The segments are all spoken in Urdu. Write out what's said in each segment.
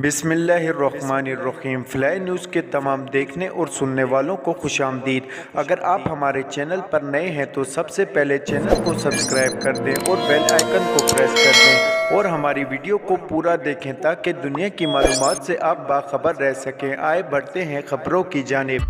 بسم اللہ الرحمن الرحیم۔ فلائی نیوز کے تمام دیکھنے اور سننے والوں کو خوش آمدید۔ اگر آپ ہمارے چینل پر نئے ہیں تو سب سے پہلے چینل کو سبسکرائب کر دیں اور بیل آئیکن کو پریس کر دیں اور ہماری ویڈیو کو پورا دیکھیں تاکہ دنیا کی معلومات سے آپ باخبر رہ سکیں۔ آئے بڑھتے ہیں خبروں کی جانب۔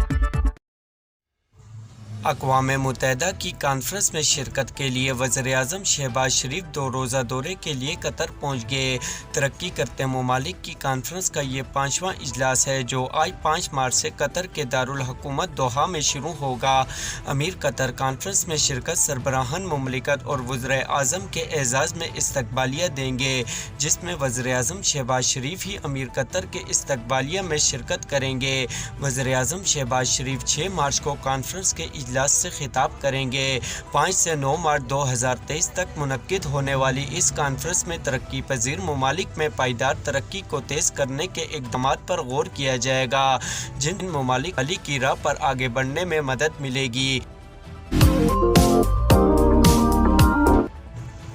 اقوام متحدہ کی کانفرنس میں شرکت کے لیے وزیراعظم شہباز شریف 2 روزہ دورے کے لیے قطر پہنچ گئے۔ ترقی کرتے ممالک کی کانفرنس کا یہ 5واں اجلاس ہے جو آج 5 مارچ سے قطر کے دارالحکومت دوحہ میں شروع ہوگا۔ امیر قطر کانفرنس میں شرکت سربراہان مملکت اور وزرائے اعظم کے اعزاز میں استقبالیہ دیں گے، جس میں وزیراعظم شہباز شریف ہی امیر قطر کے استقبالیہ میں شرکت کریں گے۔ وزیراعظم شہباز شریف 6 مارچ کو کانفرنس کے اجلاس سے خطاب کریں گے۔ 5 سے 9 مارچ 2023 تک منعقد ہونے والی اس کانفرنس میں ترقی پذیر ممالک میں پائیدار ترقی کو تیز کرنے کے اقدامات پر غور کیا جائے گا، جن ممالک علی کی راہ پر آگے بڑھنے میں مدد ملے گی۔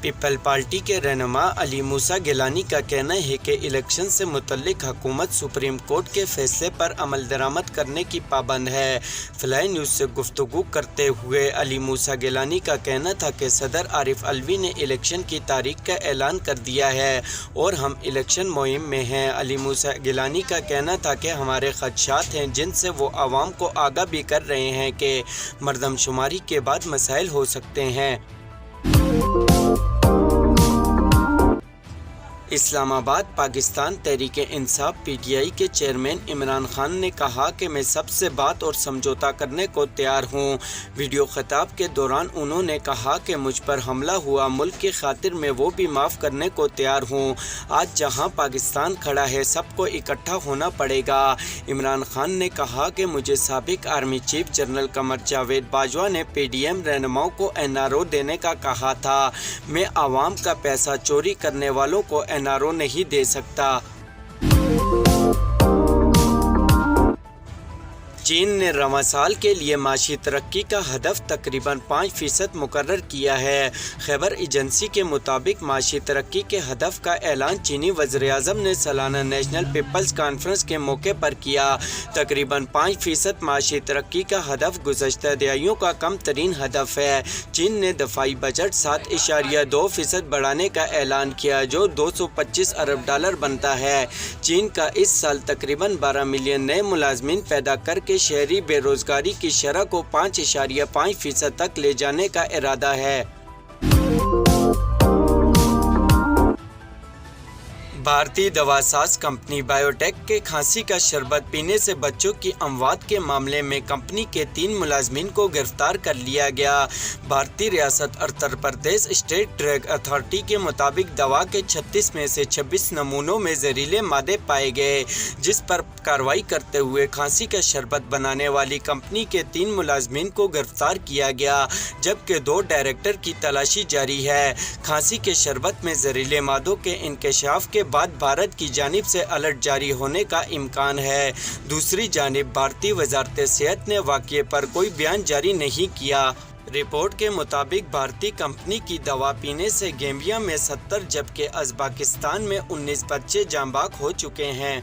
پیپل پارٹی کے رہنما علی موسیٰ گیلانی کا کہنا ہے کہ الیکشن سے متعلق حکومت سپریم کورٹ کے فیصلے پر عمل درآمد کرنے کی پابند ہے۔ فلائی نیوز سے گفتگو کرتے ہوئے علی موسیٰ گیلانی کا کہنا تھا کہ صدر عارف علوی نے الیکشن کی تاریخ کا اعلان کر دیا ہے اور ہم الیکشن مہم میں ہیں۔ علی موسیٰ گیلانی کا کہنا تھا کہ ہمارے خدشات ہیں جن سے وہ عوام کو آگاہ بھی کر رہے ہیں کہ مردم شماری کے بعد مسائل ہو سکتے ہیں۔ اسلام آباد Pakistan Tehreek Insaf P T I کے چیئرمین عمران خان نے کہا کہ میں سب سے بات اور سمجھوتہ کرنے کو تیار ہوں۔ ویڈیو خطاب کے دوران انہوں نے کہا کہ مجھ پر حملہ ہوا ملک کی خاطر میں وہ بھی معاف کرنے کو تیار ہوں۔ آج جہاں پاکستان کھڑا ہے سب کو اکٹھا ہونا پڑے گا۔ عمران خان نے کہا کہ مجھے سابق army chief general Qamar Javed Bajwa نے پی ڈی ایم رہنماؤں کو این آر او دینے کا کہا تھا۔ میں عوام کا پیسہ چوری کرنے والوں کو این آر او نہیں دے سکتا۔ چین نے رواں سال کے لیے معاشی ترقی کا ہدف تقریباً 5% مقرر کیا ہے۔ خیبر ایجنسی کے مطابق معاشی ترقی کے ہدف کا اعلان چینی وزیراعظم نے سالانہ نیشنل پیپلز کانفرنس کے موقع پر کیا۔ تقریباً 5% معاشی ترقی کا ہدف گزشتہ دہائیوں کا کم ترین ہدف ہے۔ چین نے دفاعی بجٹ 7.2% بڑھانے کا اعلان کیا جو $225 ارب بنتا ہے۔ چین کا اس سال تقریباً 12 ملین نئے ملازمین پیدا کر کے شہری بے روزگاری کی شرح کو 5.5% تک لے جانے کا ارادہ ہے۔ بھارتی دوا ساز کمپنی بائیو ٹیک کے کھانسی کا شربت پینے سے بچوں کی اموات کے معاملے میں کمپنی کے 3 ملازمین کو گرفتار کر لیا گیا۔ بھارتی ریاست Uttar Pradesh state drug authority کے مطابق دوا کے 36 میں سے 26 نمونوں میں زہریلے مادے پائے گئے، جس پر کارروائی کرتے ہوئے کھانسی کا شربت بنانے والی کمپنی کے 3 ملازمین کو گرفتار کیا گیا، جبکہ 2 ڈائریکٹر کی تلاشی جاری ہے۔ کھانسی کے شربت میں زہریلے مادوں کے انکشاف کے بعد بھارت کی جانب سے الرٹ جاری ہونے کا امکان ہے۔ دوسری جانب بھارتی وزارت صحت نے واقعے پر کوئی بیان جاری نہیں کیا۔ رپورٹ کے مطابق بھارتی کمپنی کی دوا پینے سے گیمبیا میں 70 جبکہ ازبکستان میں 19 بچے جاں بحق ہو چکے ہیں۔